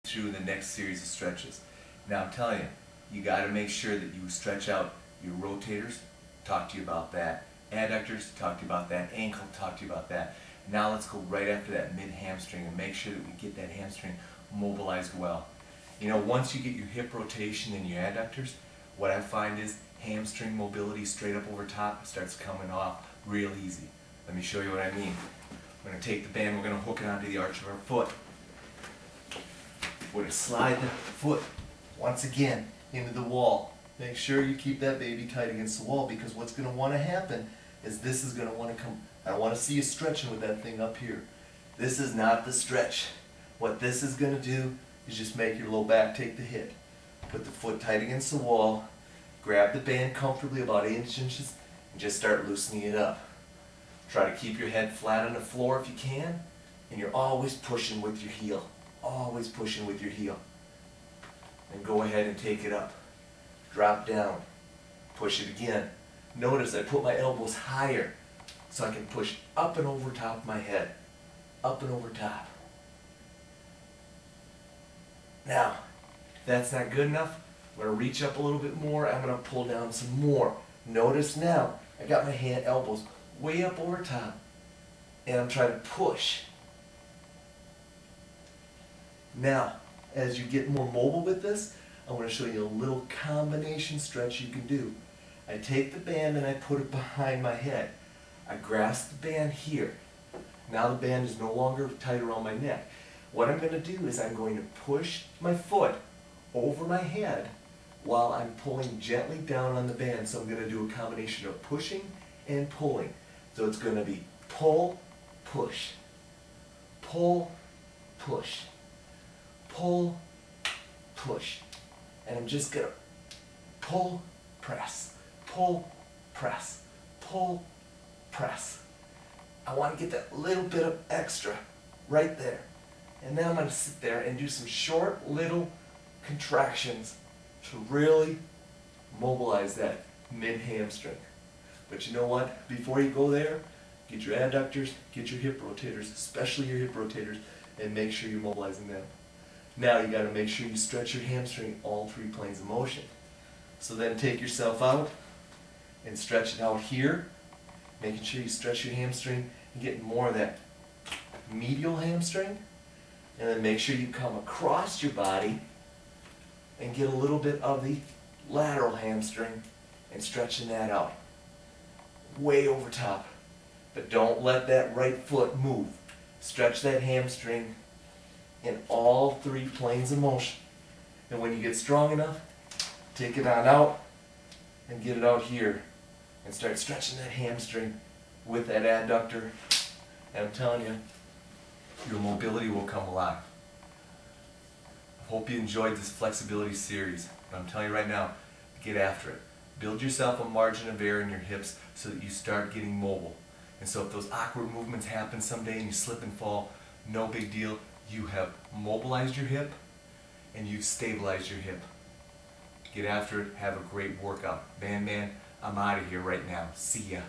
through the next series of stretches. Now I'm telling you, you got to make sure that you stretch out your rotators, talk to you about that, adductors, talk to you about that, ankle, talk to you about that. Now let's go right after that mid-hamstring and make sure that we get that hamstring mobilized well. You know, once you get your hip rotation and your adductors, what I find is hamstring mobility straight up over top starts coming off real easy. Let me show you what I mean. We're going to take the band, we're going to hook it onto the arch of our foot. We're going to slide the foot once again into the wall. Make sure you keep that baby tight against the wall, because what's going to want to happen is this is going to want to come. I don't want to see you stretching with that thing up here. This is not the stretch. What this is going to do is just make your low back take the hit. Put the foot tight against the wall, grab the band comfortably about 8 inches, and just start loosening it up. Try to keep your head flat on the floor if you can, and you're always pushing with your heel. Always pushing with your heel. And go ahead and take it up. Drop down. Push it again. Notice I put my elbows higher so I can push up and over top of my head. Up and over top. Now, if that's not good enough, I'm going to reach up a little bit more. I'm going to pull down some more. Notice now, I got my elbows way up over top, and I'm trying to push. Now, as you get more mobile with this, I want to show you a little combination stretch you can do. I take the band and I put it behind my head. I grasp the band here. Now the band is no longer tight around my neck. What I'm going to do is I'm going to push my foot over my head while I'm pulling gently down on the band. So I'm going to do a combination of pushing and pulling. So it's going to be pull, push, pull, push, pull, push. And I'm just going to pull, press, pull, press, pull, press. I want to get that little bit of extra right there. And now I'm going to sit there and do some short little contractions to really mobilize that mid-hamstring. But you know what? Before you go there, get your adductors, get your hip rotators, especially your hip rotators, and make sure you're mobilizing them. Now you got to make sure you stretch your hamstring all 3 planes of motion. So then take yourself out and stretch it out here, making sure you stretch your hamstring and get more of that medial hamstring. And then make sure you come across your body and get a little bit of the lateral hamstring and stretching that out. Way over top. But don't let that right foot move. Stretch that hamstring in all 3 planes of motion. And when you get strong enough, take it on out and get it out here. And start stretching that hamstring with that adductor. And I'm telling you, your mobility will come alive. I hope you enjoyed this flexibility series. But I'm telling you right now, get after it. Build yourself a margin of error in your hips so that you start getting mobile. And so if those awkward movements happen someday and you slip and fall, no big deal. You have mobilized your hip and you've stabilized your hip. Get after it. Have a great workout. Man, I'm out of here right now. See ya.